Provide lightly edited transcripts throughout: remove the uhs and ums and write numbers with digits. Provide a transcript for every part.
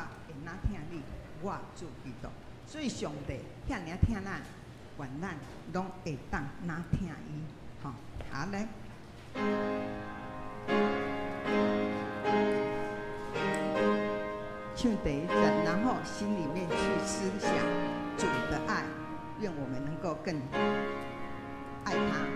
会哪听你，我主基督。所以上帝遐尔听咱，愿咱拢会当哪听伊。吼，好来。唱第一站，然后心里面去思想主的爱，愿我们能够更爱他。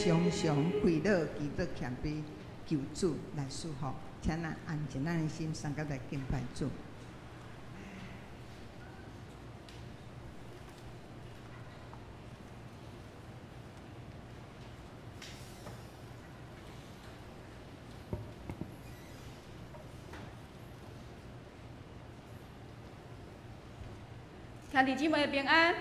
常常跪倒祈祷谦卑，求主来赐福。请咱安静咱的心，三脚来敬拜主。兄弟姊妹平安。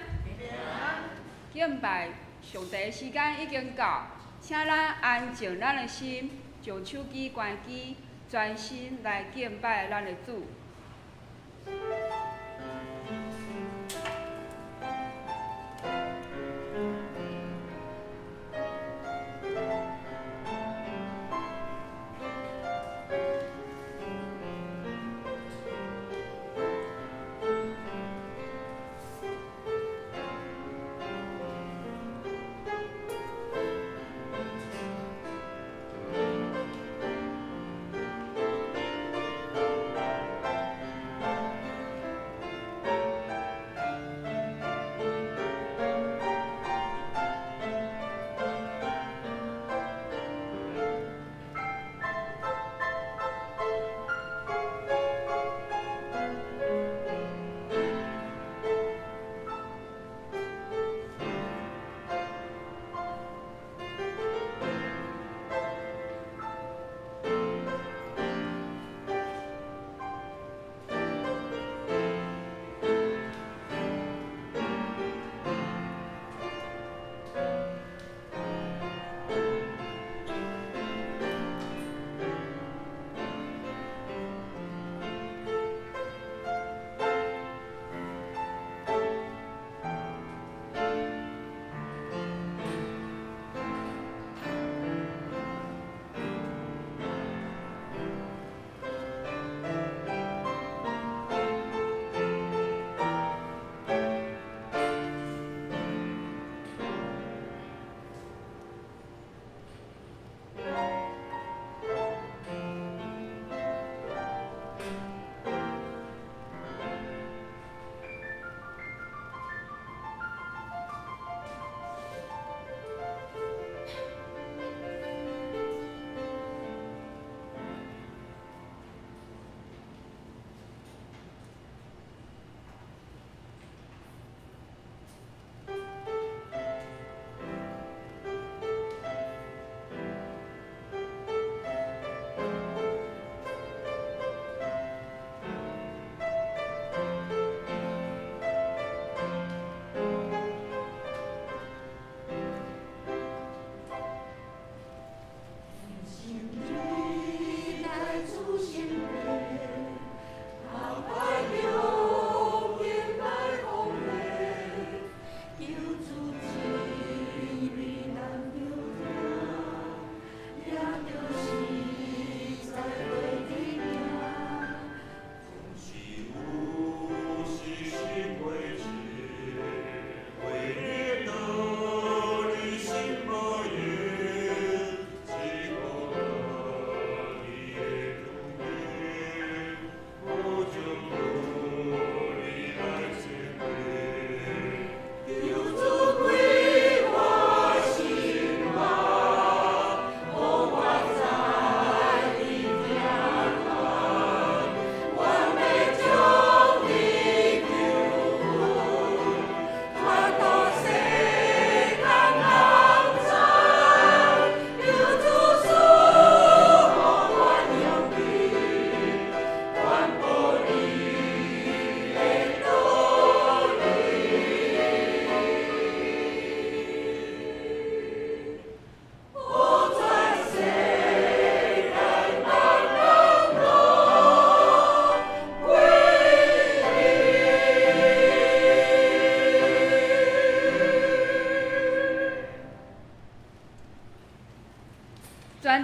敬拜上帝的时间已经到，请咱安静咱的心，将手机关机，专心来敬拜咱的主。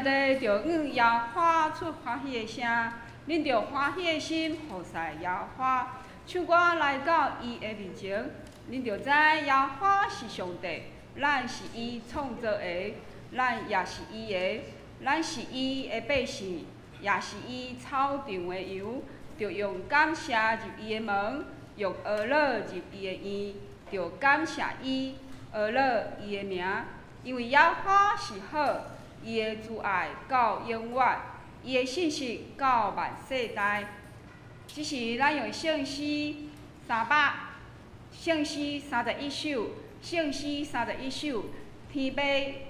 帝着向耶和华出欢喜的声，恁着欢喜的心服侍耶和华，唱歌来到伊的面前。恁着知耶和华是上帝，咱是伊创造的，咱也是伊的，咱是伊的百姓，也是伊草场的羊。着用感谢入伊的门，用呵乐入伊的院，着感谢伊，呵乐伊的名，因为耶和华是好，伊的慈爱到永远，伊的信实到万世代。这是咱用圣诗31首，圣诗31首，天父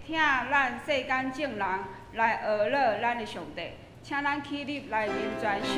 听咱世间众人来呵乐咱的上帝，请咱起立来念全首。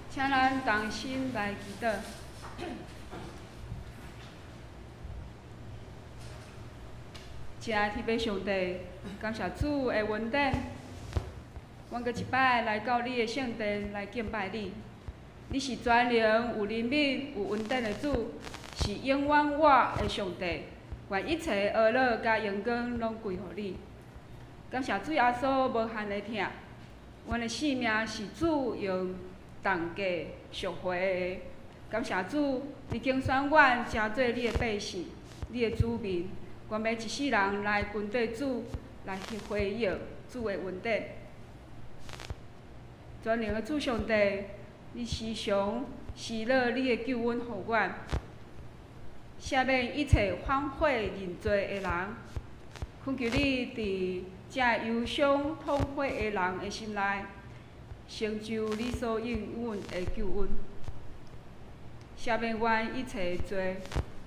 请咱同心来祈祷。亲爱的天父上帝，感谢主的恩典，阮阁一摆来到你的圣殿来敬拜你。你是全能、有怜悯、有恩典的主，是永远我的上帝。愿一切的恶乐甲荣光拢归乎你。感谢主耶稣无限的疼，阮的性命是主用重价赎回的。感谢主，你拣选阮成做你的百姓，你的子民。愿每一世人来跟对主，来去回应主的恩典。全能的主上帝，你时常施乐你的救恩予阮，赦免一切反悔认罪的人。恳求你伫这忧伤痛悔的人的心内，成就你所应允的救恩，赦免阮一切罪，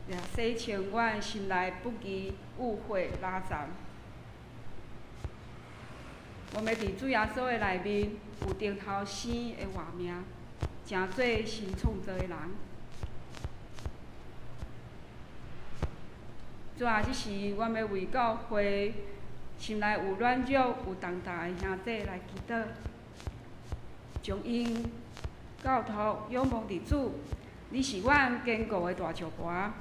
也洗清阮心内不义、误会、拉杂。我们伫主耶稣的内面有顶头生的活命，诚做新创造的人。主啊，即时我们为教会心内有软弱、有重担的兄弟来祈祷，将因交托仰望伫主。你是阮坚固的大石盘，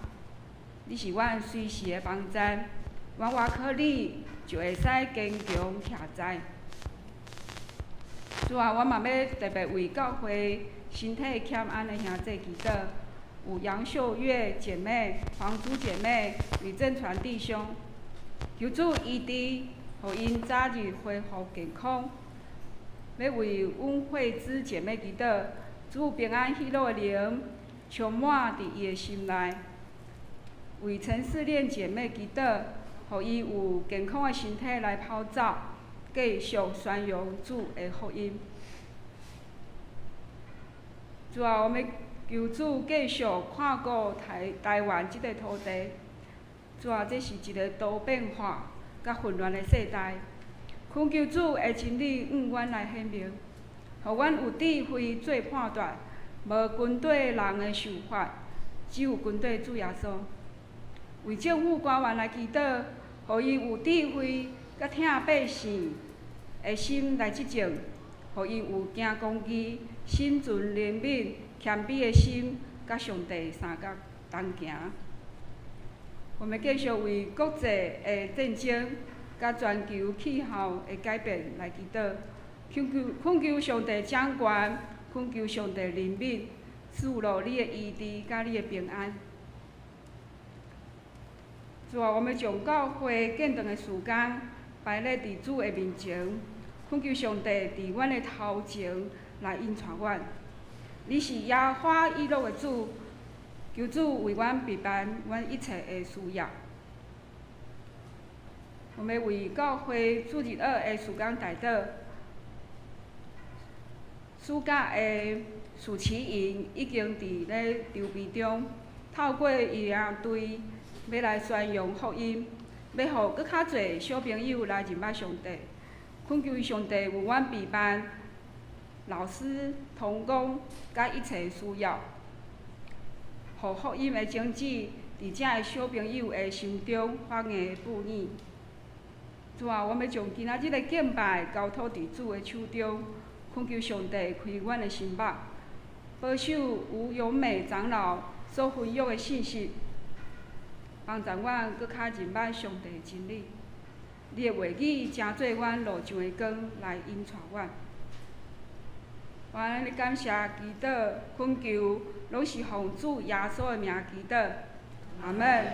你是阮随时的帮站，阮倚靠你就会使坚强徛在。主啊，我嘛要特别为教会身体欠安的兄弟祈祷，有杨秀月姐妹、黄珠姐妹、吕正传弟兄，求主医治，互因早日恢复健康。要为温慧芝姐妹祈祷，主平安喜乐的灵充满伫伊的心内。为陈世炼姐妹祈祷，互伊有健康的身体来跑走，继续宣扬主的福音。主啊，我们求主继续看顾台湾这个土地。主啊，这是一个多变化甲混乱的世代。恳求主的真理向阮来显明，互阮有智慧做判断，无军队人的想法，只有军队主耶稣。为政府官员来祈祷，互伊有智慧甲疼百姓的心来执政，互伊有行公义、心存怜悯、谦卑的心，甲上帝三角同行。我们继续为国际的战争甲全球气候的改变来祈祷，恳求上帝掌权，恳求上帝怜悯，赐落你的医治甲你的平安。主啊，我们将教会建堂的时间摆咧伫主的面前，恳求上帝伫阮的头前来引带阮。你是耶华以勒的主，求主为阮陪伴阮一切的需要。我们为教会主日学的时间代祷，暑假的暑期营已经伫咧筹备中，透过伊领队要来宣扬福音，要互搁较侪小朋友来认捌上帝。恳求上帝为阮陪伴老师、同工甲一切需要，互福音的种子伫遮的小朋友的心中发芽布染。主啊，我们将今仔日的敬拜交托伫主的手中，恳求上帝开阮的心目，保守吴永美长老所分享的信息，帮助阮搁较认捌上帝的真理。你的话语诚做阮路上的光，来引带阮。我安尼感谢祈祷，恳求，拢是奉主耶稣的名祈祷，阿门。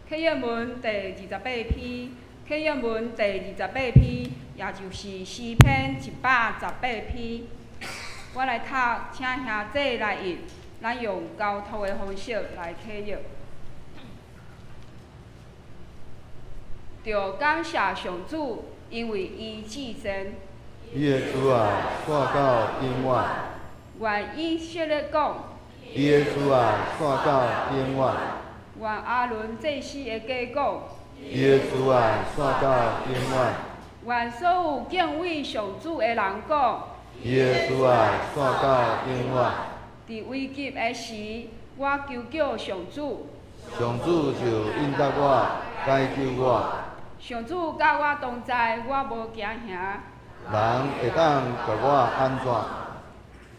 契约文第28篇，契约文第28篇，也就是诗篇118篇。我来读，请兄弟来译，咱用交托的方式来契约。着感谢上主，因为伊至善。伊的主啊，看到永远。愿以色列讲。伊的主啊，看到永远。愿阿伦祭司的家讲。伊的主啊，看到永远。愿所有敬畏上主的人讲：耶稣啊，线到永远。伫危急的时，我求救上主，上主就应答我，解救我。上主甲我同在，我无惊吓。人会当甲我安怎？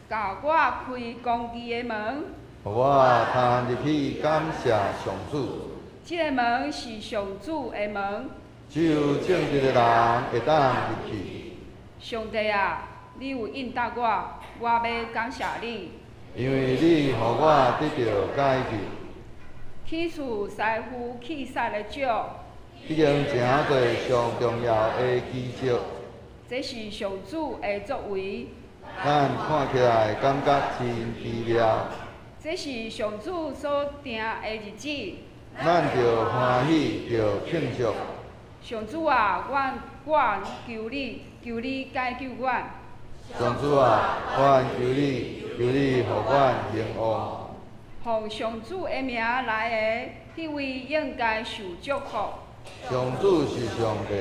甲我开公义的门，互我通入去感谢上主。这个门是上主的门。只有正直的人会当入去。上帝啊，你有应答我，我要感谢你。因为你互我得到解救。起厝师傅气煞的少，已经真侪上重要的奇迹，这是上主的作为。咱看起来感觉真奇妙。这是上主所定的日子。咱着欢喜，着庆祝。上主啊，我求你解救我。上主啊，我求你，求你互我兴旺。奉上主的名来的，迄位应该受祝福。上主是上帝，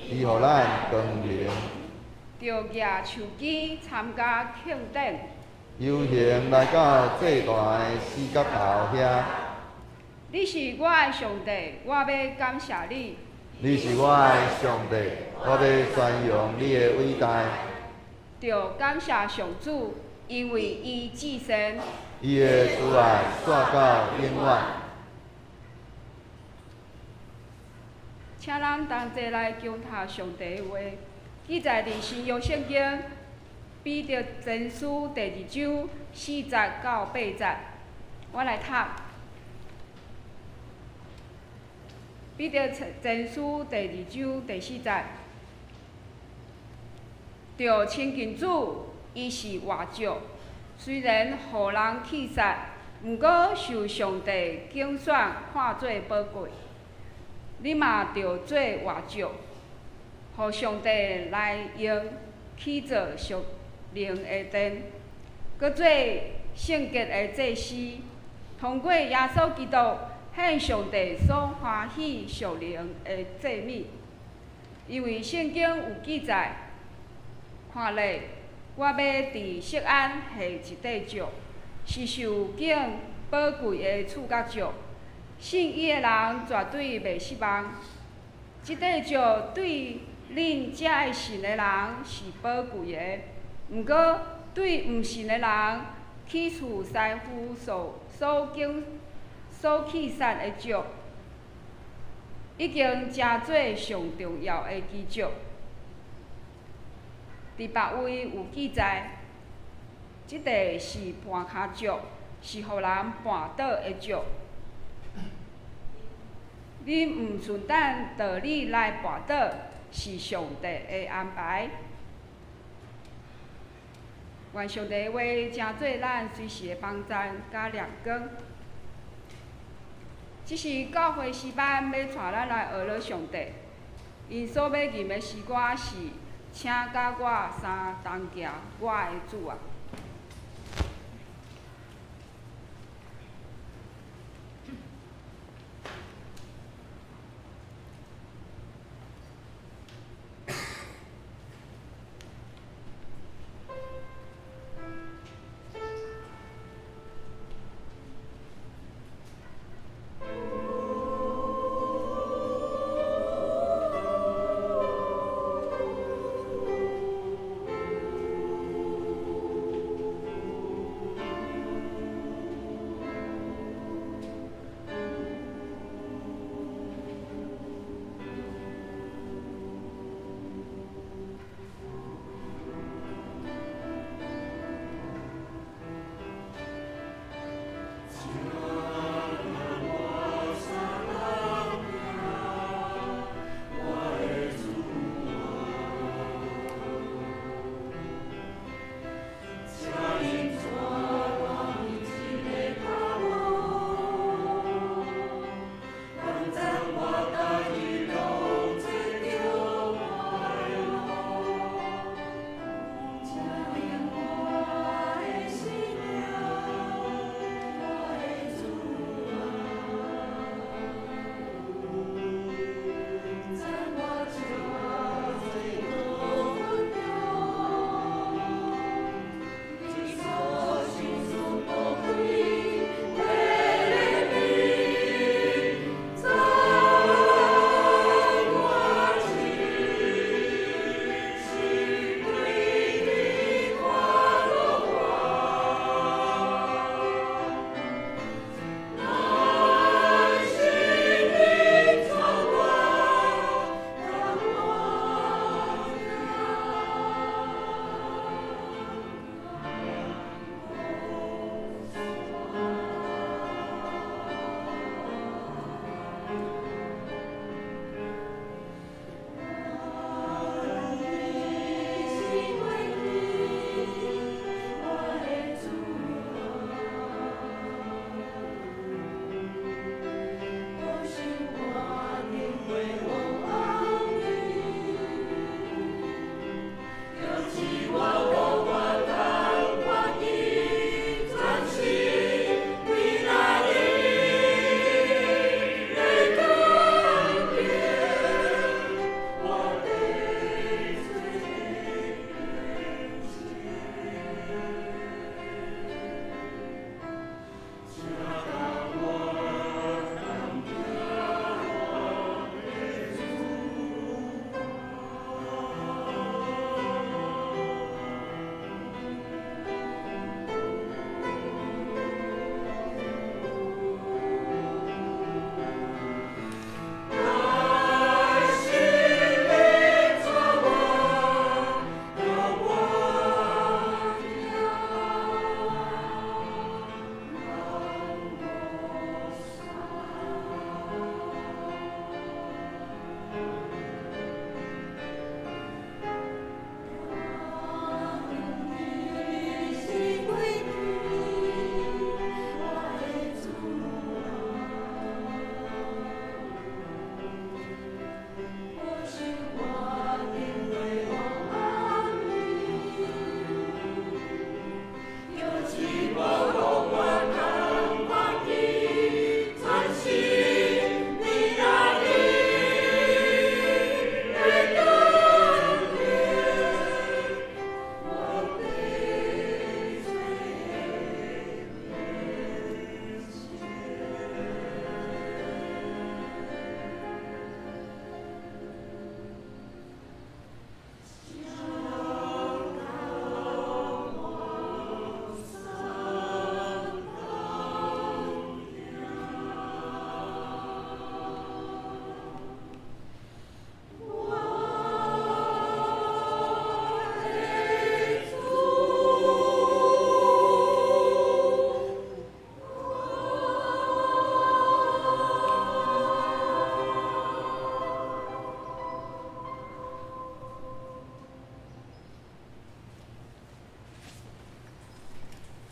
伊互咱光明。着举手机参加庆典。游行来到祭坛的四角头遐。你是我的上帝，我要感谢你。你是我的上帝，我要宣扬你的伟大。着感谢上主，因为伊至善。伊的慈爱线到永远。请咱同齐来共读上帝的话，记载伫新约圣经彼得前书第2章4节到8节。我来读。彼得前书第2章第4节，着亲近主，伊是活石，虽然互人弃杀，毋过受上帝拣选，看做宝贵。你嘛着做活石，互上帝来用，起做属灵的殿，搁做圣洁的祭司，通过耶稣基督。向上帝所欢喜属灵的祭物，因为圣经有记载，看咧，我要伫锡安下一块石，是受敬宝贵的触角石，信伊的人绝对袂失望。这块石对恁遮的信的人是宝贵的，毋过对毋信的人，起厝师傅所弃杀的石，已经成做上重要的基石。伫别位有记载，即块是絆脚石，是互人绊倒的石。你毋顺等道理来绊倒，是上帝的安排。愿上帝的话成做咱随时的帮助甲亮光。这是教会诗班要带咱来学了上帝，因所要吟的诗歌是“请甲我相同行，我的主啊”。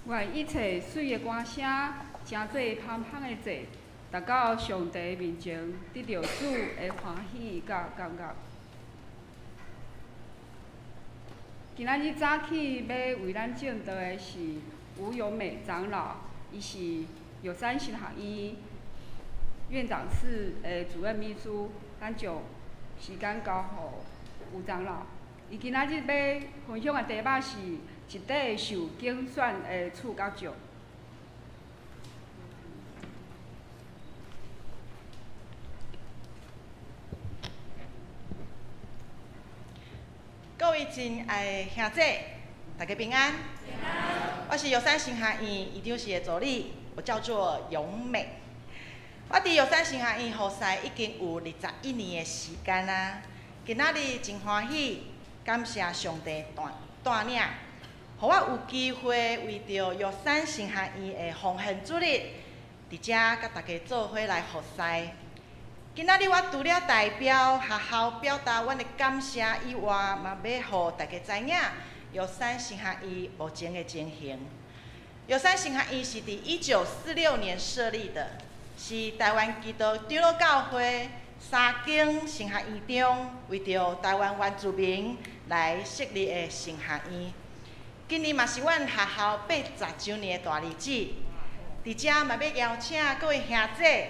愿一切水的歌声，真做香香的祭，达到上帝面前，得到主的欢喜甲感觉。今仔日早起要为咱敬道的是吴永美长老，伊是有山神学院院长室的主任秘书，咱就时间交互吴长老。伊今仔日要分享的题目是一块受竞选的触角石。各位亲爱的兄弟，大家平安。平安。我是友山神学院医长室的助理，我叫做永美。我伫友山神学院服侍已经有21年的时间啦。今仔日真欢喜，感谢上帝带领，互我有机会为着友山神学院的奉献主日，伫遮甲大家做伙来服侍。今仔日我除了代表学校表达阮的感谢以外，嘛要互大家知影友山神学院目前的情形。友山神学院是伫1946年设立的，是台湾基督长老教会三间神学院中为着台湾原住民来设立的神学院。今年嘛是阮学校80周年的大日子，伫遮嘛要邀请各位兄弟。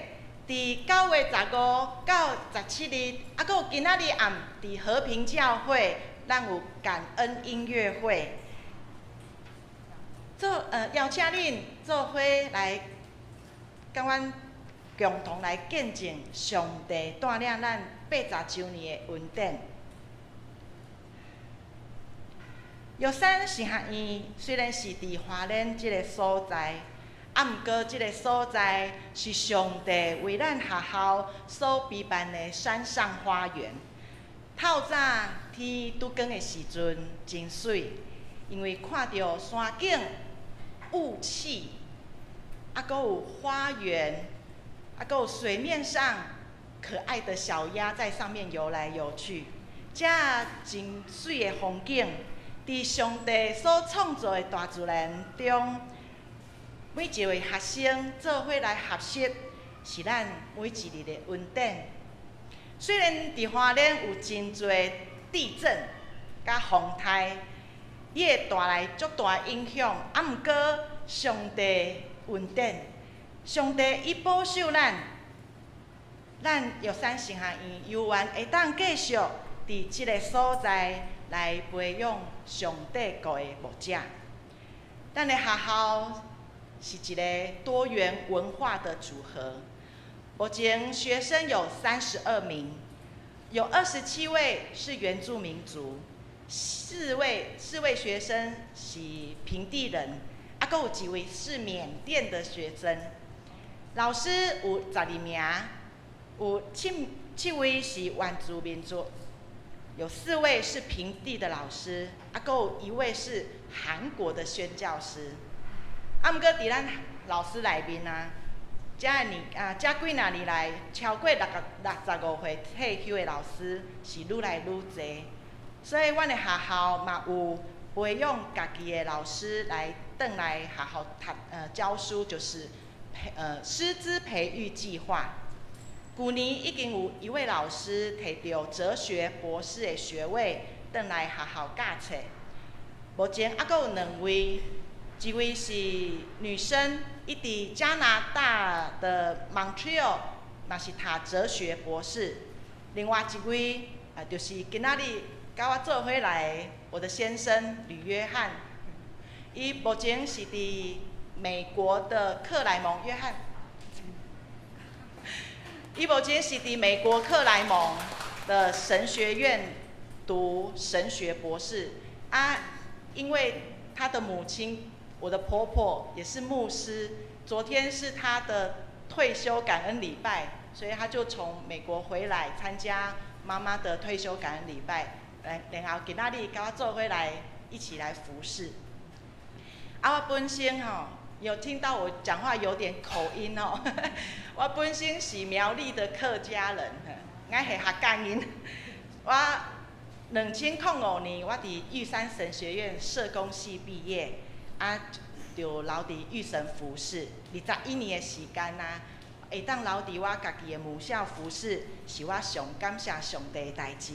伫9月15到17日，阁有今仔日暗伫和平教会，咱有感恩音乐会，邀请恁做伙来，甲阮共同来见证上帝带领咱80周年的恩典。玉山神学院虽然是伫花莲即个所在。毋过，即个所在是上帝为咱学校所备办的山上花园。透早天拄光的时阵真水，因为看到山景、雾气，阁有花园，阁有水面上可爱的小鸭在上面游来游去，这真水的风景，伫上帝所创造的大自然中。每一位学生做伙来学习，是咱每一日的恩典。虽然伫花莲有真侪地震、甲风台，伊会带来足大影响。毋过，上帝恩典，上帝伊保守咱玉山神学院有缘会当继续伫即个所在来培养上帝国的牧者。咱的学校。是一个多元文化的组合，目前学生有32名，有27位是原住民族，4位学生是平地人，阁有几位是缅甸的学生。老师有12名，有7位是原住民族，有4位是平地的老师，阁有1位是韩国的宣教师。毋过伫咱老师内面啊，这几年来，超过65岁退休的老师是愈来愈侪，所以阮的学校嘛有培养家己的老师来转来学校教书，就是师资培育计划。去年已经有1位老师摕到哲学博士的学位，转来学校教册。目前阁有2位。一位是女生，伊伫加拿大的 Montreal， 嘛是读哲学博士。另外一位就是今仔日甲我做伙来我的先生吕约翰，伊目前是伫美国的克莱蒙约翰，伊目前是伫美国克莱蒙的神学院读神学博士因为他的母亲。我的婆婆也是牧师，昨天是她的退休感恩礼拜，所以她就从美国回来参加妈妈的退休感恩礼拜，然后今仔日跟我做伙来一起来服侍。我本身有听到我讲话有点口音我本身是苗栗的客家人，我是客家人。我2005年我伫玉山神学院社工系毕业。就留伫玉神服饰21年的时间啊，会当留伫我家己的母校服饰，是我上感谢上帝的代志。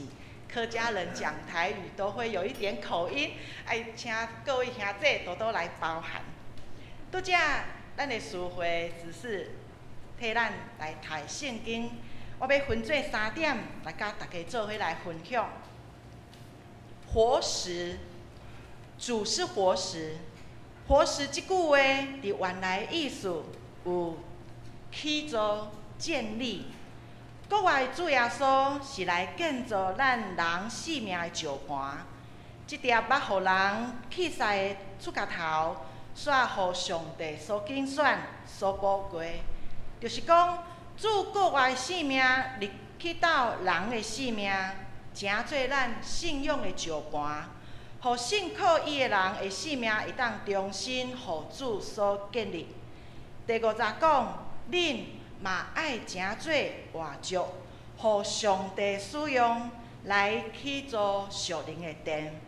客家人讲台语都会有一点口音，哎，请各位兄弟多多来包涵。拄则咱的师会只是替咱来读圣经，我要分做3点来甲大家做伙来分享。活石，主是活石。活石这句话伫原来意思有起造、建立。国外主耶稣是来建造咱人性命的石盘，这条捌互人去世的出家头，煞互上帝所拣选、所宝贵。就是讲，主国外的性命入去到人的性命，诚做咱信仰的石盘，互信靠伊的人的性命会当重新互主所建立。第50讲，恁嘛爱诚做活石，互上帝使用来去做属灵的殿。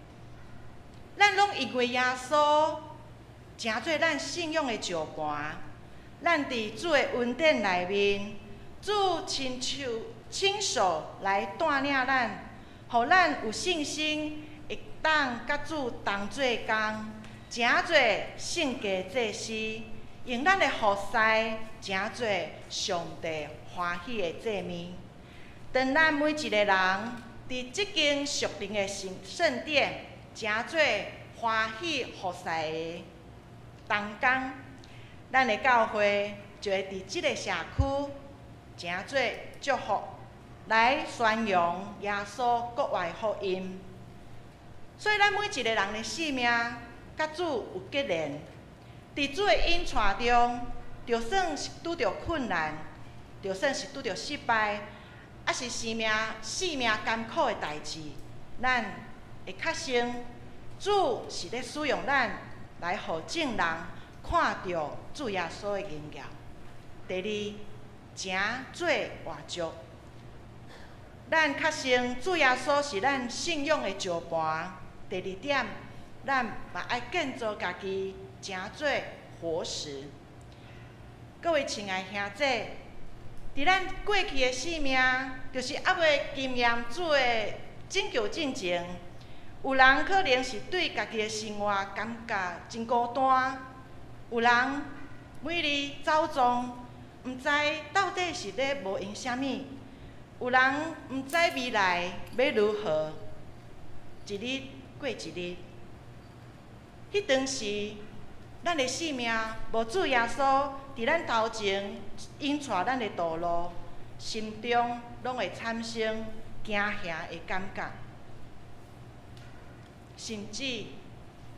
咱拢因为耶稣诚做咱信仰的石盘，咱伫主的恩典内面，主亲手来带领咱，互咱有信心，会当甲主同做工，诚做圣洁祭司。用咱的服侍，诚做上帝欢喜的祭物。当咱每一个人伫即间属灵的圣殿，诚做欢喜服侍的同工，咱的教会就会伫即个社区，诚做祝福，来宣扬耶稣国外福音。所以，咱每一个人的性命，甲主有结连。伫主的引带中，就算是拄着困难，就算是拄着失败，还是生命艰苦的代志，咱会确信主是咧使用咱来互众人看到主耶稣的荣耀。第二，诚做活石，咱确信主耶稣是咱信仰的石盘。第二点，咱嘛爱建造家己。诚做活石，各位亲爱兄弟，伫咱过去的生命，就是还未经验主的拯救进前，有人可能是对家己的生活感觉真孤单，有人每日走踪，毋知到底是咧无用啥物，有人毋知未来要如何，一日过一日。迄当时，咱的性命无主耶稣伫咱头前引带咱的道路，心中拢会产生惊吓的感觉，甚至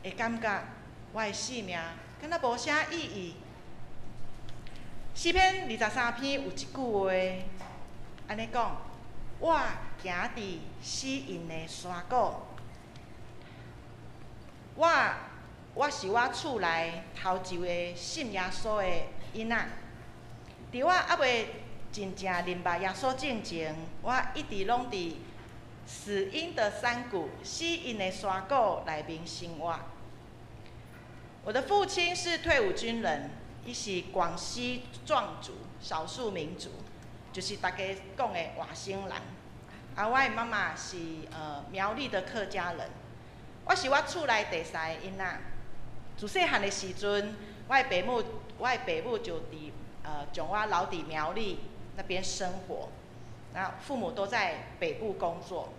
会感觉我的性命敢若无啥意义。诗篇23篇有一句话，安尼讲：我行伫死荫的山谷，我是我厝内头一位信耶稣的囡仔。伫我还未真正认捌耶稣之前，我一直拢伫死荫的山谷、死荫的山谷内面生活。我的父亲是退伍军人，伊是广西壮族少数民族，就是大家讲的外省人。我的妈妈是苗栗的客家人。我是我厝内第三个囡仔。自细汉的时阵，我的爸母就将我留伫苗栗那边生活，那父母都在北部工作，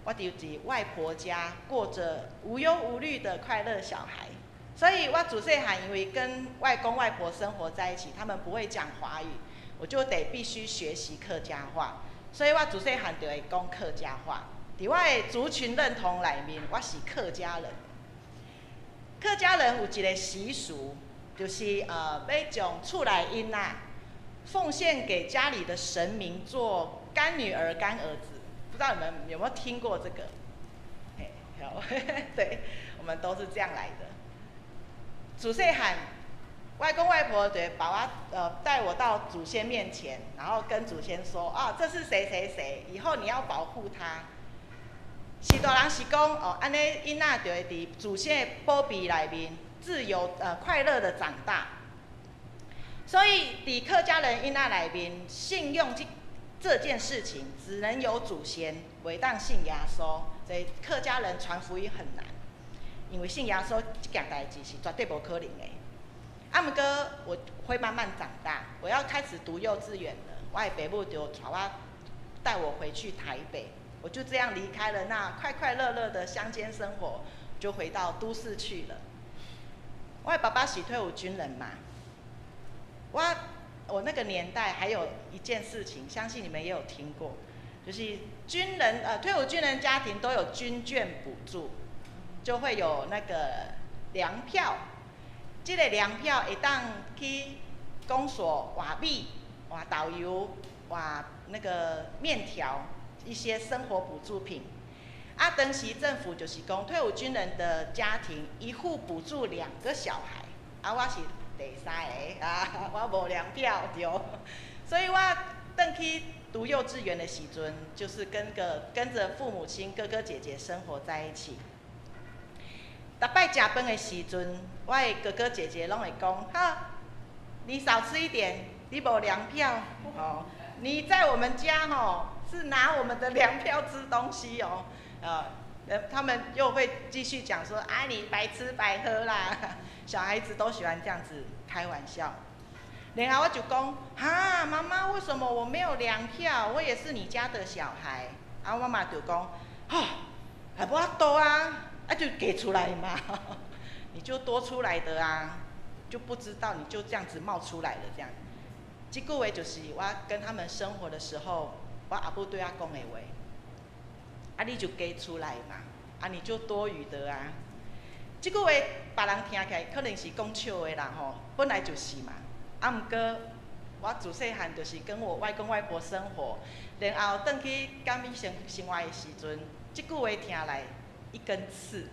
我就伫外婆家过着无忧无虑的快乐小孩。所以我自细汉因为跟外公外婆生活在一起，他们不会讲华语，我就必须学习客家话，所以我自细汉就会讲客家话。伫我的族群认同内面，我是客家人。客家人有一个习俗，就是要将厝内囡仔奉献给家里的神明做干女儿、干儿子。不知道你们有没有听过这个？对，我们都是这样来的。自细汉，外公外婆就会把我带我到祖先面前，然后跟祖先说：啊，这是谁谁谁，以后你要保护他。是大人是讲哦，安尼囡仔就会伫祖先的保庇内面自由快乐的长大。所以伫客家人因仔内面，信用这件事情只能有祖先，袂当信耶稣。所以客家人传福音很难，因为信耶稣这件代志是绝对无可能的。不过我会慢慢长大，我要开始读幼稚园了。我的爸母就带我回去台北，我就这样离开了那快快乐乐的乡间生活，就回到都市去了。我的爸爸是退伍军人嘛，我那个年代还有一件事情，相信你们也有听过，就是退伍军人家庭都有军眷补助，就会有那个粮票。这个粮票会当去公所换米、换豆油、换那个面条，一些生活补助品。当时政府就是讲，退伍军人的家庭一户补助2个小孩。我是第3个我无粮票对，所以我回去读幼稚园的时阵，就是跟着父母亲哥哥姐姐生活在一起。每摆食饭的时阵，我的哥哥姐姐拢会讲：好，你少吃一点，你无粮票哦。你在我们家是拿我们的粮票吃东西哦。他们又会继续讲说：你白吃白喝啦。小孩子都喜欢这样子开玩笑。然后我就讲：妈妈，为什么我没有粮票？我也是你家的小孩。我妈妈就讲：还不要多啊。就给出来嘛，你就多出来的啊，就不知道你就这样子冒出来了这样。这句话就是我跟他们生活的时候，我阿母对我讲的话。你就给出来嘛，你就多余的啊。这句话别人听起来可能是讲笑的啦本来就是嘛。不过我自细汉就是跟我外公外婆生活，然后回去监狱生活的时阵，这句话听来。一根刺，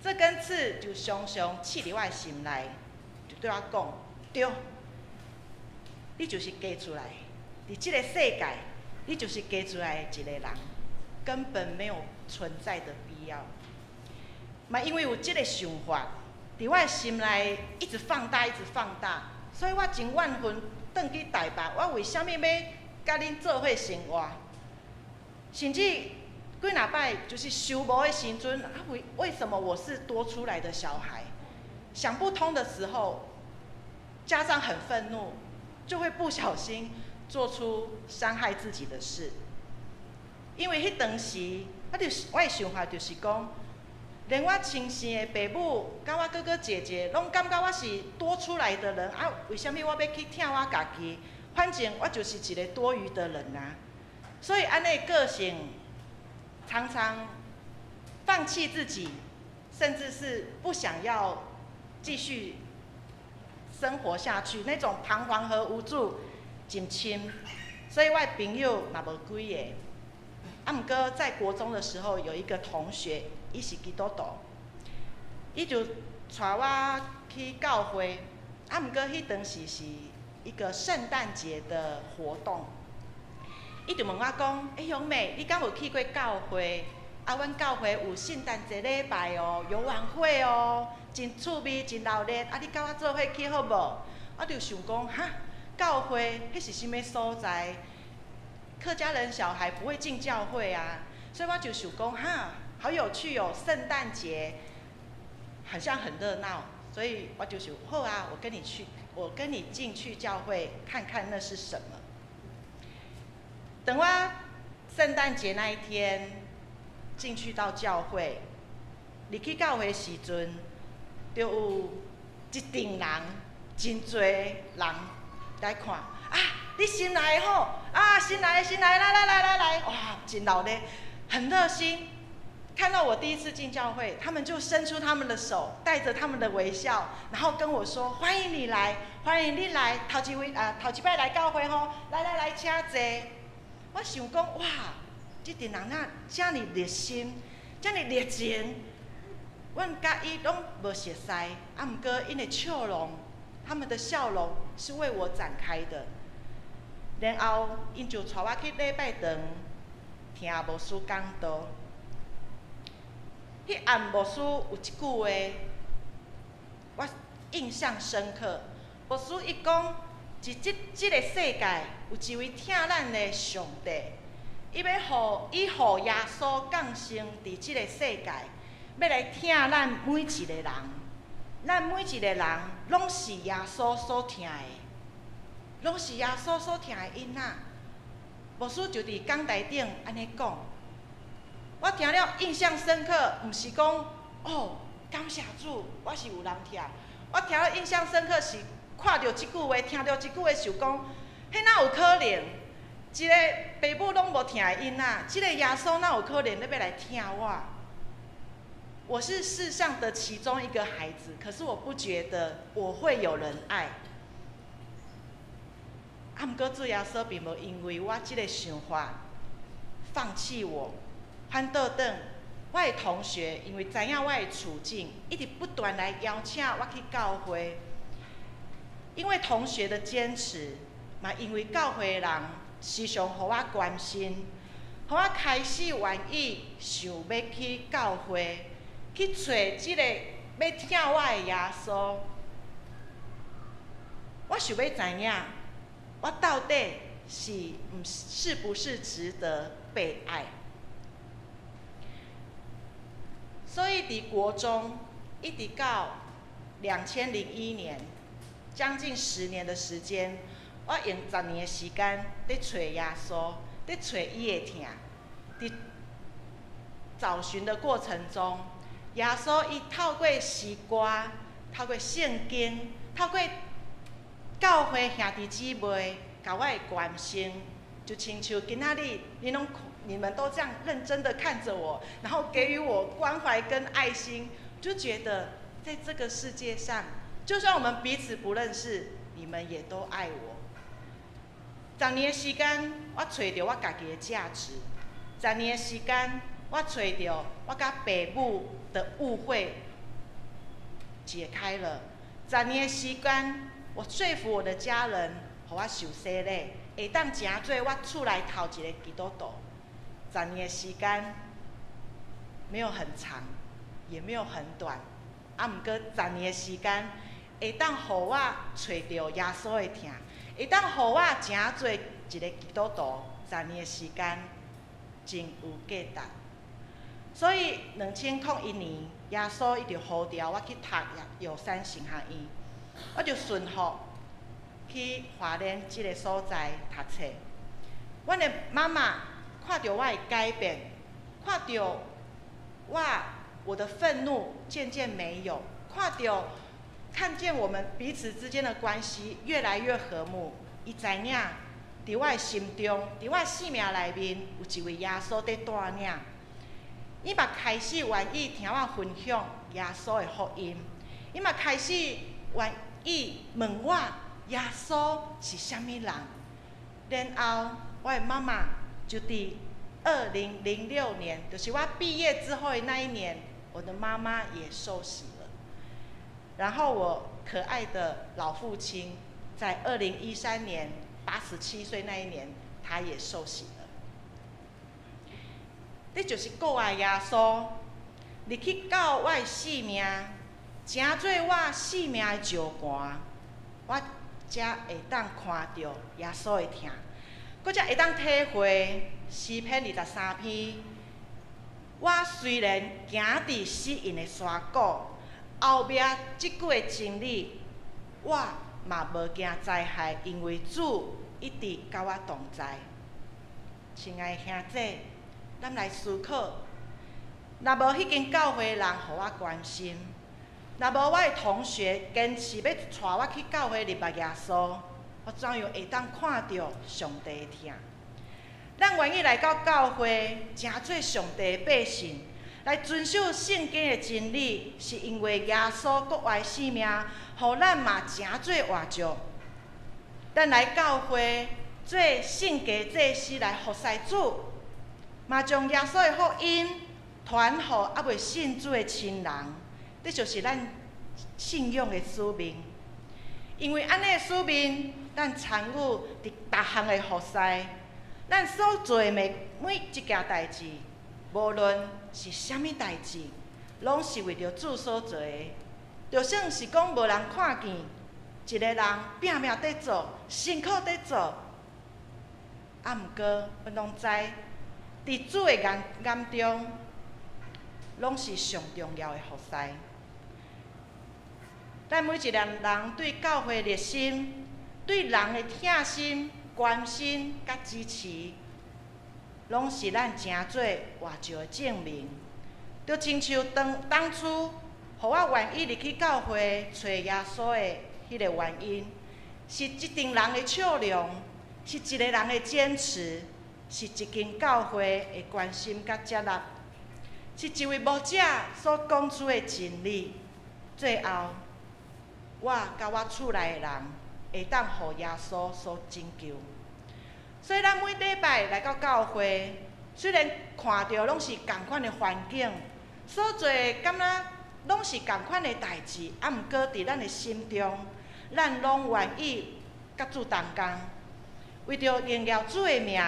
这根刺就常常刺伫我的心内，就对我讲：对，你就是嫁出来，伫这个世界，你就是嫁出来的一个人，根本没有存在的必要。嘛，因为有这个想法，伫我的心内一直放大，一直放大，所以我真怨愤，回去台北，我为什么要甲恁做伙生活？甚至几若摆就是收无的时阵，为什么我是多出来的小孩？想不通的时候，加上很愤怒，就会不小心做出伤害自己的事。因为迄当时，我的想法就是讲，连我亲生的爸母、甲我哥哥姐姐，拢感觉我是多出来的人为什么我要去疼我家己？反正我就是一个多余的人啊。所以安内个性常常放弃自己，甚至是不想要继续生活下去，那种彷徨和无助真深。所以我的朋友嘛无几个。不过在国中的时候，有一个同学，伊是基督徒，伊就带我去教会。不过迄当时是一个圣诞节的活动。伊就问我讲：勇美，你敢有去过教会？阮教会有圣诞节礼拜哦，游玩会哦，真趣味，真热烈。你甲我做伙去好无？我就想讲，教会迄是什么所在？客家人小孩不会进教会啊，所以我就想讲，好有趣哦，圣诞节，好像很热闹。所以我就想，好啊，我跟你进去教会看看那是什么。等我圣诞节那一天进去到教会，入去教会的时阵，就有一群人，真多人来看。你新来的吼，新来的，来，哇，真热烈，很热心。看到我第一次进教会，他们就伸出他们的手，带着他们的微笑，然后跟我说：“欢迎你来，欢迎你来，头一摆来教会吼，来，请坐。”我想讲，哇，这群人这么热心，这么热情，阮甲伊拢无熟悉，不过因的笑容，他们的笑容是为我展开的。然后，因就带我去礼拜堂听牧师讲道。迄暗牧师有一句话，我印象深刻。牧师伊讲，即个世界有一位疼咱的上帝，伊要予耶稣降生伫即个世界，要来疼咱每一个人。咱每一个人拢是耶稣所疼的，拢是耶稣所疼的囡仔。牧师就伫讲台顶安尼讲，我听了印象深刻，毋是讲哦，感谢主，我是有人疼。我听了印象深刻是看到即句话，听到即句话就讲，迄哪有可能？一个爸母拢无疼的囡仔，即个耶稣哪有可能要来疼我？我是世上的其中一个孩子，可是我不觉得我会有人爱。啊，毋过主耶稣并无因为我即个想法放弃我，反倒转，我的同学因为知影我的处境，一直不断来邀请我去教会。因为同学的坚持，嘛因为教会的人时常互我关心，互我开始愿意想要去教会。去找即个要疼我的耶稣，我想要知影，我到底是不是值得被爱？所以伫国中一直到2001年，将近10年的时间，我用10年的时间在找耶稣，在找伊的疼。伫找寻的过程中，耶稣伊透过诗歌，透过圣经，透过教会兄弟姊妹，甲我的关心，就亲像今仔日你们都这样认真的看着我，然后给予我关怀跟爱心，就觉得在这个世界上，就算我们彼此不认识，你们也都爱我。10年的时间，我找到我家己的价值；10年的时间，我找到我甲爸母的误会解开了；10年的时间，我说服我的家人，互我受洗礼，会当成做我厝内头一个基督徒。10年的时间没有很长，也没有很短，啊，毋过10年的时间会当互我找到耶稣的疼，会当互我成做一个基督徒。10年的时间真有价值。所以2001年，耶稣伊就呼召我去读药山神学院，我就顺服去华联这个所在读册。阮的妈妈看到我的改变，看到我的愤怒渐渐没有，看见我们彼此之间的关系越来越和睦。伊知影，伫我的心中，伫我的生命内面，有一位耶稣在带领。伊嘛开始愿意听我分享耶稣的福音，伊嘛开始愿意问我耶稣是啥物人。然后我的妈妈就伫2006年，就是我毕业之后的那一年，我的妈妈也受洗了。然后我可爱的老父亲在2013年87岁那一年，他也受洗了。这就是顾爱耶稣，入去到我的生命，成做我生命的石盘，我才会当看到耶稣的疼，搁才会当体会诗篇23篇。我虽然行伫死荫的山谷，后壁即句的真理，我嘛无惊灾害，因为主一直甲我同在。亲爱的兄弟，咱来思考，若无迄间教会的人互我关心，若无我的同学坚持要带我去教会入目耶稣，我怎样会当看到上帝的疼？咱愿意来到教会，成做上帝的百姓，来遵守圣经的真理，是因为耶稣国外生命，互咱嘛成做活石。咱来教会做圣家祭司来服侍主。嘛将耶稣的福音传予还未信主的亲人，这就是咱信仰的使命。因为安尼的使命，咱参与伫逐项的服侍，咱所做的每一件代志，无论是啥物代志，拢是为着主所做的。就算是讲无人看见，一个人拼命在做，辛苦在做，啊，毋过阮拢知，伫主的眼中，拢是上重要的服侍。咱每一个人对教会热心，对人的疼心、关心甲支持，拢是咱诚做活着的证明。就亲像当初，互我愿意入去教会找耶稣的迄个原因，是一群人的笑容，是一个人的坚持，是一间教会的关心甲接纳，是一位牧者所讲出的真理。最后，我甲我厝内的人会当互耶稣所拯救。所以，咱每礼拜来到教会，虽然看到拢是同款的环境，所做敢若拢是同款的代志，啊，毋过伫咱的心中，咱拢愿意甲主同工，为着荣耀主的名，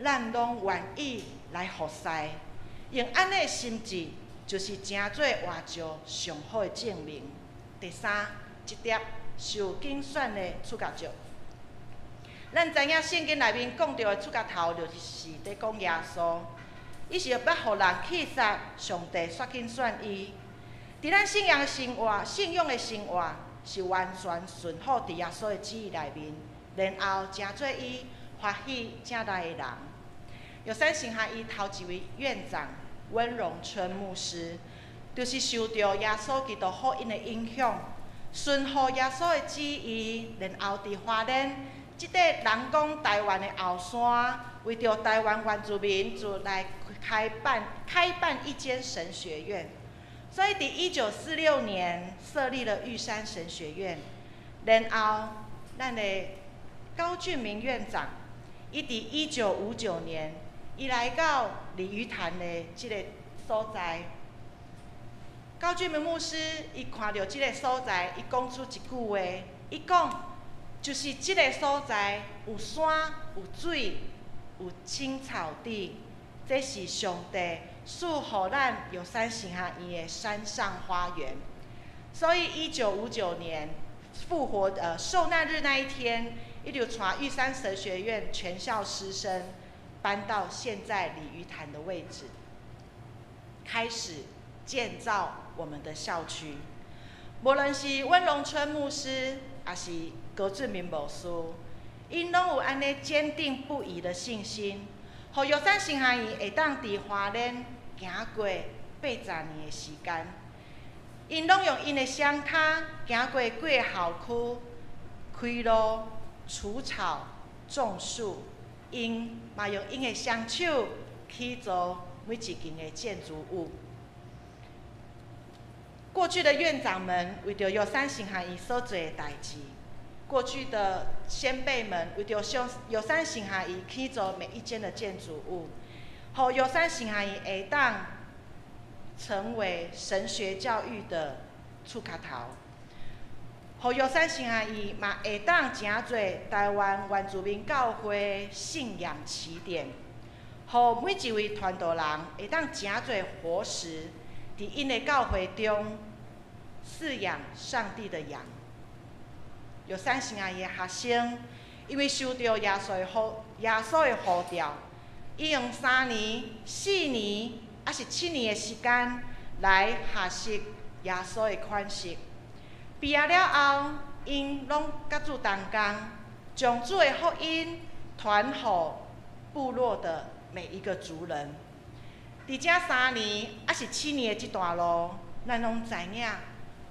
咱拢愿意来服侍。用安尼的心志，就是诚做活着上好的证明。第三，一点受拣选的出家族。咱知影圣经内面讲到的出家头，就是在讲耶稣，伊是要互人去杀上帝所拣选伊。伫咱信仰的生活是完全顺服伫耶稣的旨意内面，然后成做伊欢喜正大的人。玉山神学院头一位院长温荣春牧师，就是受到耶稣基督福音的影响，顺服耶稣的旨意，然后伫花莲即块人讲台湾的后山，为着台湾原住民就来开办一间神学院。所以，伫1946年设立了玉山神学院，然后咱的高俊明院长，伊伫1959年，伊来到鲤鱼潭的即个所在。高俊明牧师伊看到即个所在，伊讲出一句话，伊讲就是即个所在有山、有水、有青草地，这是上帝赐予咱玉山神学院的山上花园。所以1959年受难日那一天，伊就传玉山神学院全校师生搬到现在鲤鱼潭的位置，开始建造我们的校区。无论是温荣春牧师，还是高俊明牧师，因拢有安尼坚定不移的信心，互玉山神学院会当伫花莲行过80年的时间。因拢用因的双脚行过几个校区，开路、除草、种树，因嘛用因的双手去做每一间的建筑物。过去的院长们为着玉山神学院所做的代志，过去的先辈们为着玉山神学院去做每一间的建筑物，互玉山神学院会当成为神学教育的出卡头，互玉山神学院嘛会当成做台湾原住民教会信仰起点，互每一位传道人会当成做活石，伫因的教会中饲养上帝的羊。玉山神学院的学生因为受到耶稣的呼召，伊用3年、4年，还是7年的时间来学习耶稣的款式。毕业了后，因拢甲主同工，将主的福音传予部落的每一个族人。伫这3年还是7年的这段路，咱拢知影，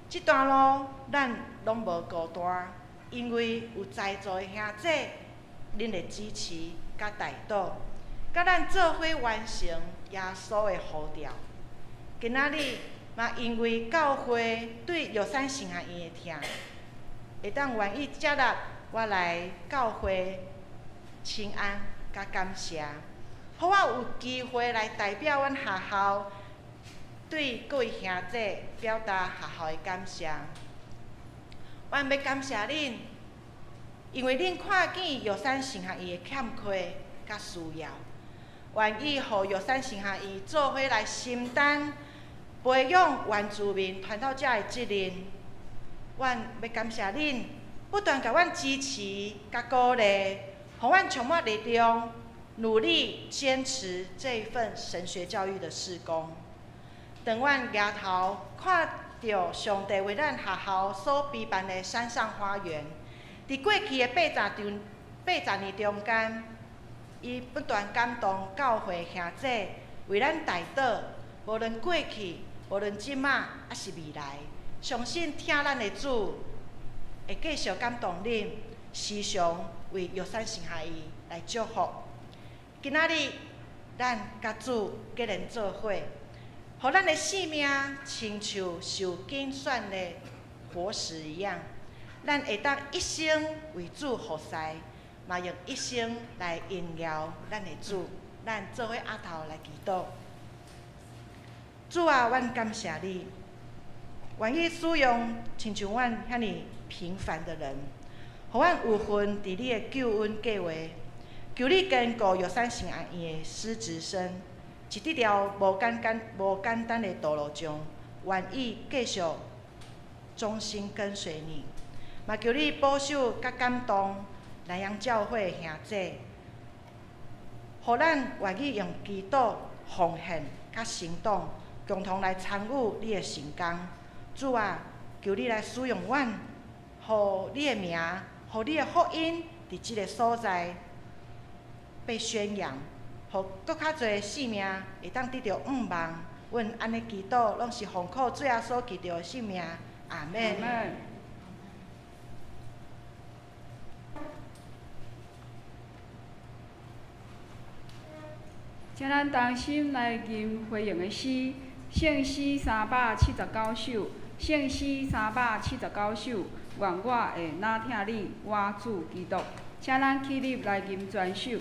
这段路咱拢无孤单，因为有在座的兄姐，恁的支持甲带导，甲咱做伙完成耶稣的呼召。今仔日嘛，因为教会对玉山神学院的疼，会当愿意接纳我来教会请安甲感谢，互我有机会来代表阮学校对各位兄姐表达学校的感谢。阮要感谢恁，因为恁看见玉山神学院的欠缺甲需要，愿意互玉山神学院做伙来承担培养原住民传到遮的责任。阮要感谢恁，不断甲阮支持、甲鼓励，互阮充满力量，努力坚持这一份神学教育的事工。当阮抬头看到上帝为咱学校所备办的山上花园，伫过去的80年中间，伊不断感动教会兄弟为咱代祷，无论过去，无论即马，还是未来，相信听咱的主会继续感动恁，时常为玉山神学院来祝福。今仔日，咱甲主结连做伙，互咱的性命亲像受精选的活石一样，咱会当一生为主服侍，嘛用一生来荣耀咱的主。咱做伙压头来祈祷。主啊，阮感谢你，愿意使用亲像阮遐尼平凡的人，互阮有份伫你的救恩计划。求你坚固玉山神学院的师职生，伫这条无简单的道路中，愿意继续忠心跟随你。嘛求你保守甲感动南洋教会的兄弟，互咱愿意用祈祷、奉献甲行动，共同来参与你的成功。主啊，求你来使用阮，互你的名，互你的福音伫即个所在被宣扬，互搁较侪的性命会当得到盼望。阮安尼祈祷，拢是奉靠主耶稣基督的性命。阿门。请咱同心来吟回应的诗，圣诗379首，圣诗379首，愿我会哪听你，我主基督。请咱起立来吟全首。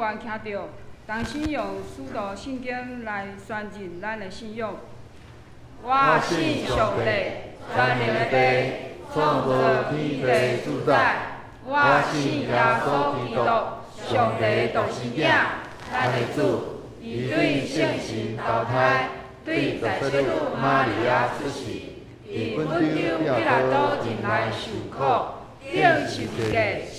愿听到，当信用使徒圣经来宣认咱的信仰。我信上帝，全能的父，创造天地主宰。我信耶稣基督，上帝独生子，咱的主，伊对圣神投胎，对在基督玛利亚出世，伫本州彼拉多前来受苦，顶十字架死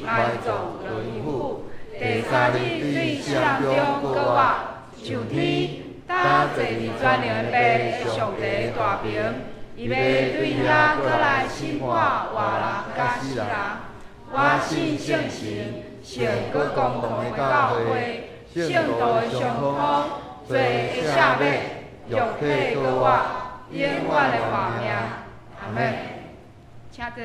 埋葬轮毂，第三日对死人中搁活，上天。打坐伫全能的上帝大屏，伊要对遐过来审判活人甲死人。我信圣神，圣搁公堂的教会，圣道的上空，罪的赦免，肉体搁活，永远的活命。阿门。请坐。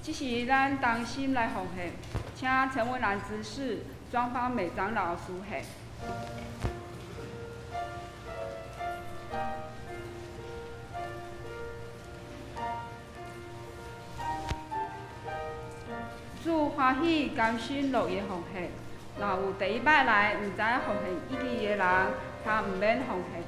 这是咱同心来奉献，请陈文兰执事、庄方美长老书献。主欢喜甘心乐意奉献，若有第一摆来毋知影奉献意义的人，他毋免奉献。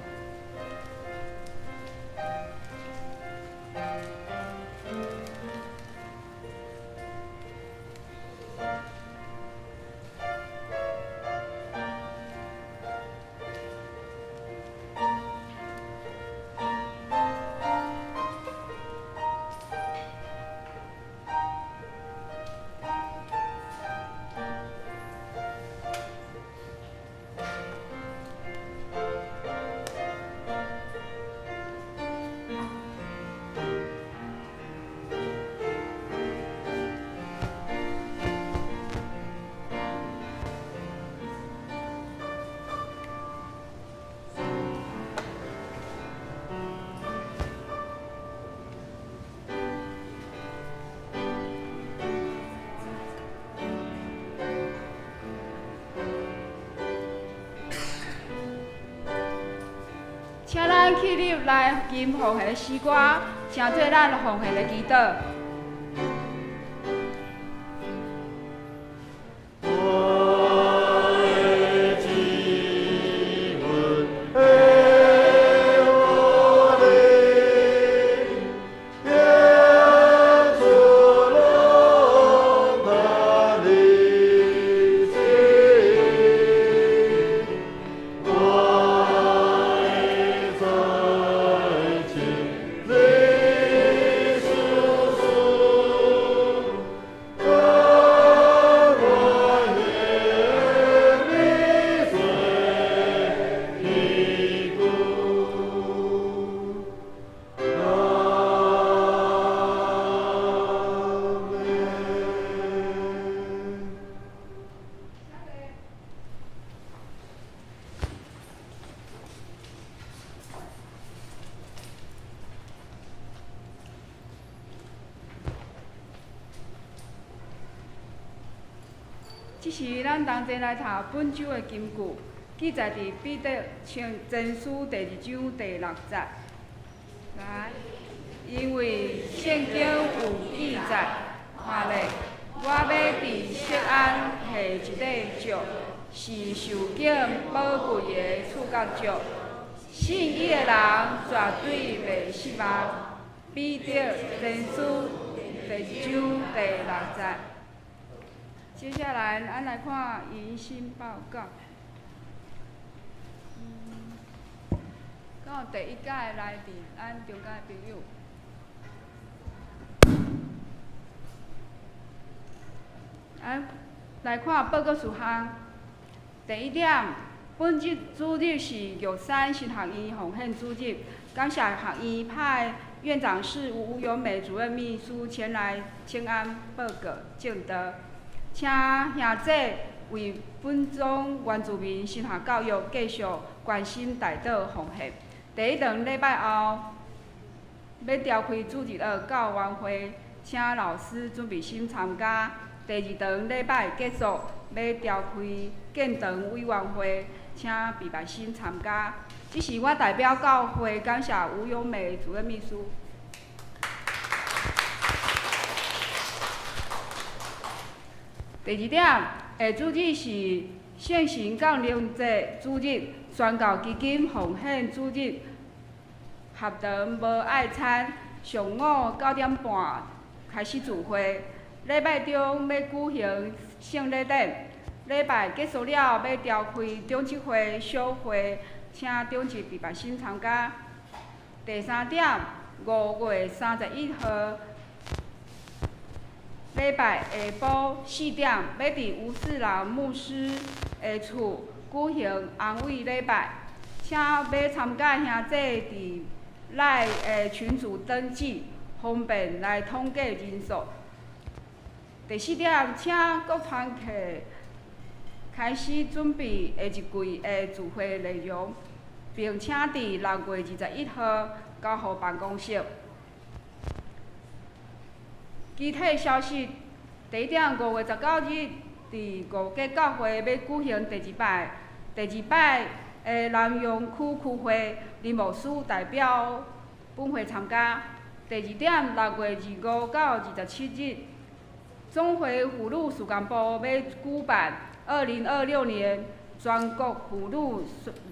请咱起立来吟奉献的诗歌，成做咱奉献的祈祷。这是咱同齐来读本周的金句，记载伫彼得前书第2章第6节。来，因为圣经有记载，看咧，我要伫锡安下一块石，是受敬宝贵的触角石，信伊的人绝对袂失望。彼得前书第1章第6节。接下来，咱来看迎新报告。刚好第一届来伫咱中间的朋友。咱来看报告事项。第一点，本日主日是玉山新学院奉献主日，感谢学院派院长室吴永美主任秘书前来请安报告正道。请兄姐为本种原住民神学教育继续关心大道奉献。第一堂礼拜后要召开主日学教员会，请老师准备心参加。第二堂礼拜结束要召开建堂委员会，请备办心参加。这是我代表教会感谢吴永美主任秘书。第二点，下主日是圣神降临节主日，宣教基金奉献主日合堂无爱餐，上午9点半开始聚会。礼拜中要举行圣礼典，礼拜结束了要召开中职会小会，请中职毕业生参加。第三点，5月31号。礼拜下晡4点，要伫吴四郎牧师的厝举行安慰礼拜，请要参加的兄弟伫赖的群组登记，方便来统计人数。第4点，请各团体开始准备下一季的聚会内容，并请伫6月21号交予办公室。具体消息，第一点，5月19日伫五家教会要举行第二摆的南阳区区会，林牧师代表本会参加。第二点，6月25到27日，总会妇女事工部要举办2026年全国妇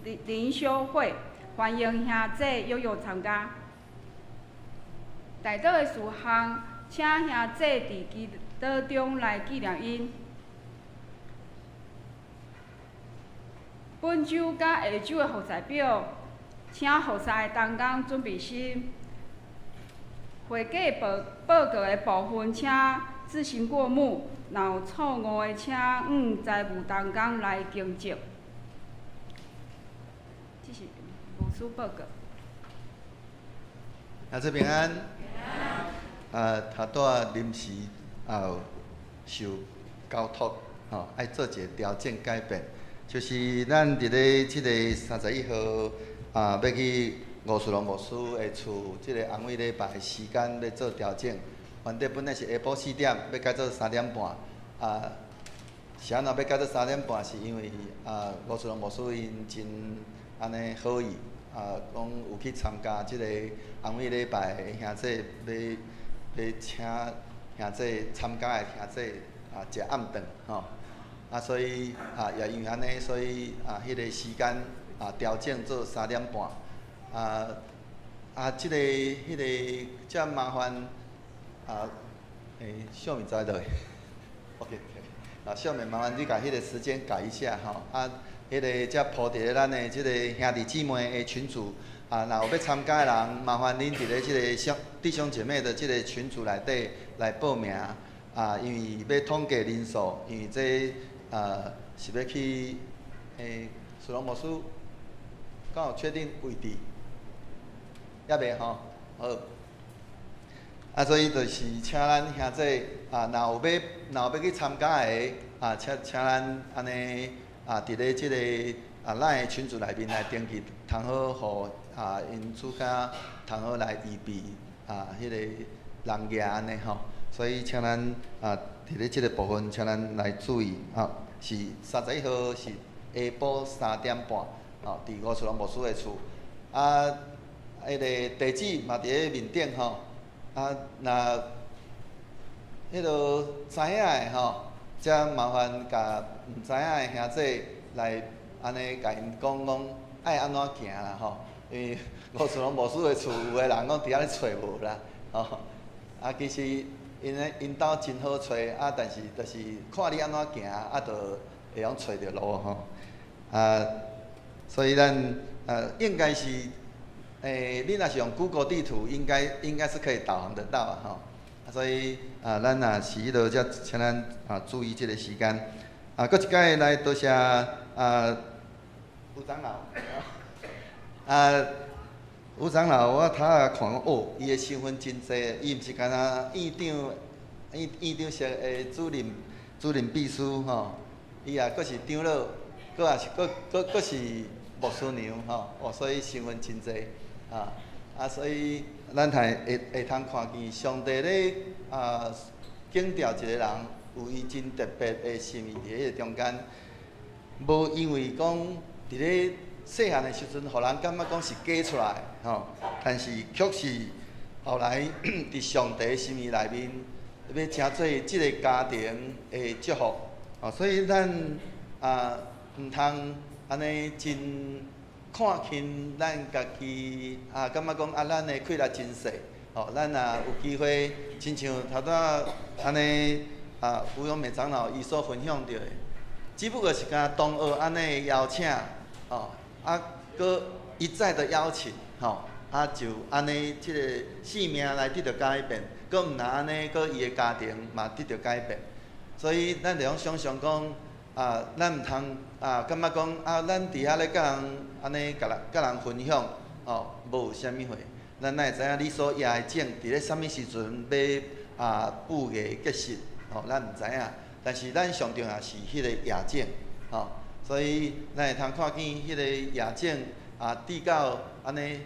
女灵修会，欢迎兄姐踊跃参加。内底的事项。请兄姐伫祈祷中来纪念因。本周甲下周的服侍表，请服侍的同工准备心。会计报告的部分，请自行过目。若有错误的，请财务同工来更正。这是牧师报告。阿这平安。头拄临时有受交托，爱做一个调整改变，就是咱伫咧即个31号要去吴树龙牧师的厝，即个安慰礼拜的时间要做调整。原底本来是下晡4点，要改做3点半。是安怎要改做3点半？是因为吴树龙牧师因真安尼好意，讲有去参加即个安慰礼拜的兄弟要请兄弟参加的兄弟食暗顿所以也因为安尼，所以迄个时间调整做3点半即个迄个遮麻烦小明在倒位 ？OK， 小明麻烦你甲迄个时间改一下迄个则铺伫咧咱的即个兄弟姊妹的群组。若有要参加的人，麻烦恁伫咧即个弟兄姐妹的即个群组内底来报名因为要统计人数，因为这是要去树龙牧师，敢有确定位置？也未吼，好。所以就是请咱兄弟若有要去参加的请咱安尼伫咧即个咱的群组内面来登记，通好互。因主家通好来预备迄个人额安尼所以请咱伫咧即个部分，请咱来注意是31号是下晡3点半伫吴树龙牧师的厝迄个地址嘛伫咧面顶若迄落知影的则麻烦甲毋知影的兄弟来安尼甲因讲爱安怎行啦因为吴树龙牧师的厝，有个人讲伫遐咧找无啦，其实因兜真好找但是就是看你安怎行就会晓找着路所以咱应该是你若是用 Google 地图，应该是可以导航得到所以咱若是迄落，则请咱注意即个时间搁一摆来多谢吴长老。吴长老，我头下看讲伊的身份真济，伊毋是干那院长室的主任秘书伊也阁是长老，阁是牧师娘所以身份真济所以咱会通看见上帝咧警调一个人有伊真特别的心意伫迄个中间，无因为讲伫咧。细汉的时阵，互人感觉讲是假出来但是却是后来伫上帝的心意内面，要成做即个家庭的祝福。哦，所以咱毋通安尼真看轻咱家己感觉讲咱的气力真细。哦，咱若有机会，亲像头拄安尼吴永美长老伊所分享到的，只不过是甲同学安尼邀请，哦，搁一再的邀请，吼，就安尼即个性命来得到改变，搁毋若安尼，搁伊的家庭嘛得到改变。所以咱着用想象讲，咱毋通感觉讲咱伫遐咧甲人安尼甲人分享，哦，无有啥物货，咱哪会知影你所野的种伫咧啥物时阵要布艺结实，哦，咱毋知影。但是咱上重要是迄个野种，哦，所以咱会通看见迄个野种滴到安尼，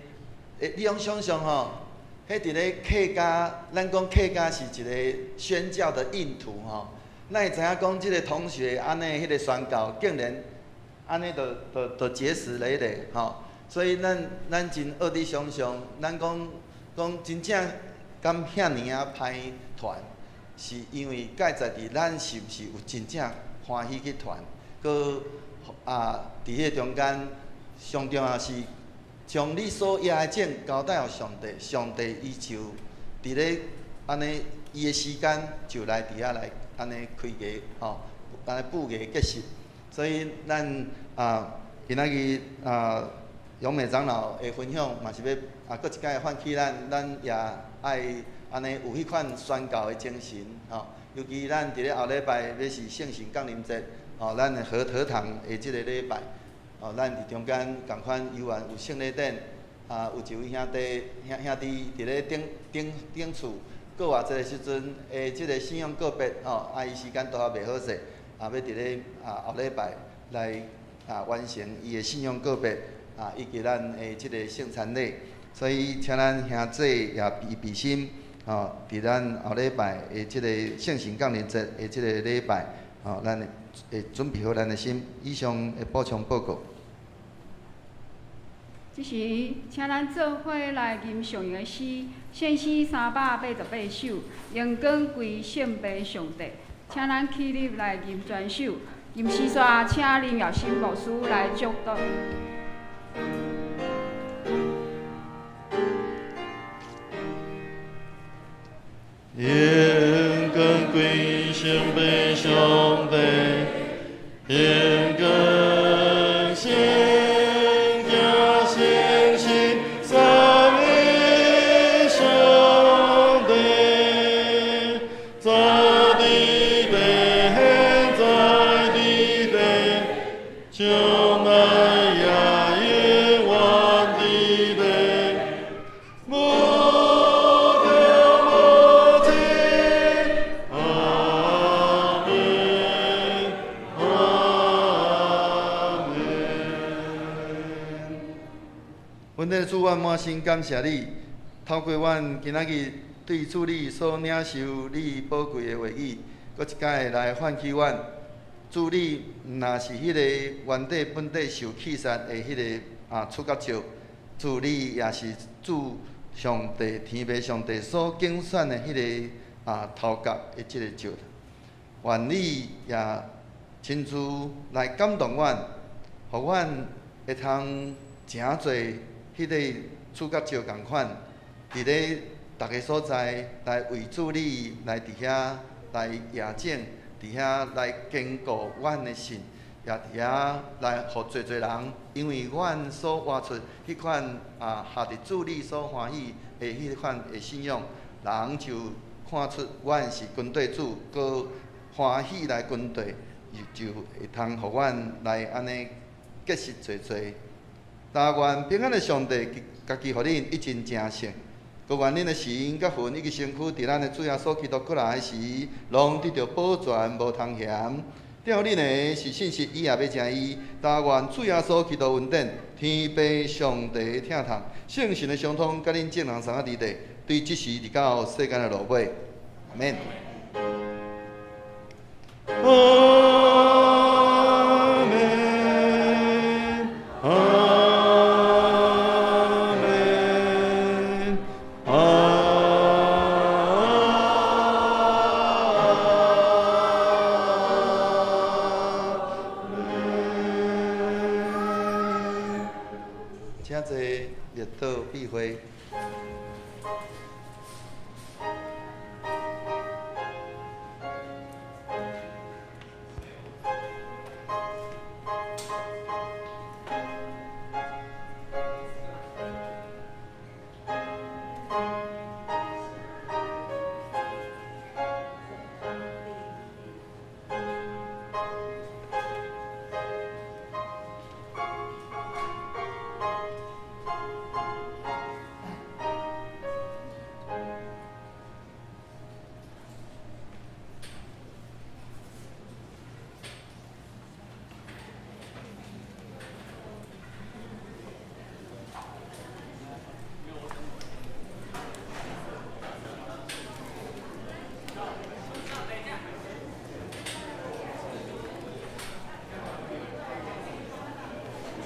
你用想象吼，迄伫咧客家，咱讲客家是一个宣教的印图吼。咱会知影讲，即个同学安尼迄个宣教，竟然安尼就结实累累吼。所以咱真恶伫想象，咱讲真正敢遐尼歹团，是因为介在伫咱是毋是有真正欢喜去团，搁伫迄中间，上重要是将你所野的种交代互上帝，上帝伊就伫咧安尼伊的时间就来伫遐来。安尼开艺吼，安尼布艺结实，所以咱今仔日永美长老的分享嘛是要搁一摆唤起咱也爱安尼有迄款宣教的精神吼。尤其咱伫咧后礼拜要是圣神降临节，吼，咱的和堂的即个礼拜，吼，咱伫中间共款游玩有圣礼典，有一位兄弟伫咧顶厝。过偌济个时阵，即个信仰个别吼，伊时间都还袂好势，要伫咧后礼拜来完成伊的信仰个别以及咱的即个圣餐礼，所以请咱兄弟也备心吼，伫咱后礼拜的即个圣神降临节的即个礼拜，吼，咱会准备好咱的心。以上的补充报告。即时，请咱做伙来吟上用的诗，献诗388首，荣光归圣父上帝。请咱起立来吟全首，吟诗煞，请林耀新牧师来祝祷。荣光归圣父上帝，荣光圣。主，阮满心感谢你，透过阮今仔日对主你所领受你宝贵的话语，搁一摆来唤起阮。主你若是迄个原底本地受气杀的迄个出角石，主你也是主上帝天父上帝所竞选的迄个头角的即个石。愿你也亲自来感动阮，互阮会通诚侪。迄个主角石共款，伫咧逐个所在来为主你来伫遐来野种，伫遐来坚固阮的信，也伫遐来互侪人，因为阮所活出迄款下伫主你所欢喜的迄款的信仰，人就看出阮是跟对主，搁欢喜来跟对，就会通互阮来安尼结识侪。但愿平安的上帝家己互恁一真正圣，各愿恁的神甲魂以及身躯，伫咱的主耶稣基督过来时，拢得到保全无通嫌。吊恁的是信息以后要正伊，但愿主耶稣基督恩典、天父上帝疼痛、圣神的相通，甲恁众人三个伫地，对即时直到世间的落尾。阿免。请坐列岛避会。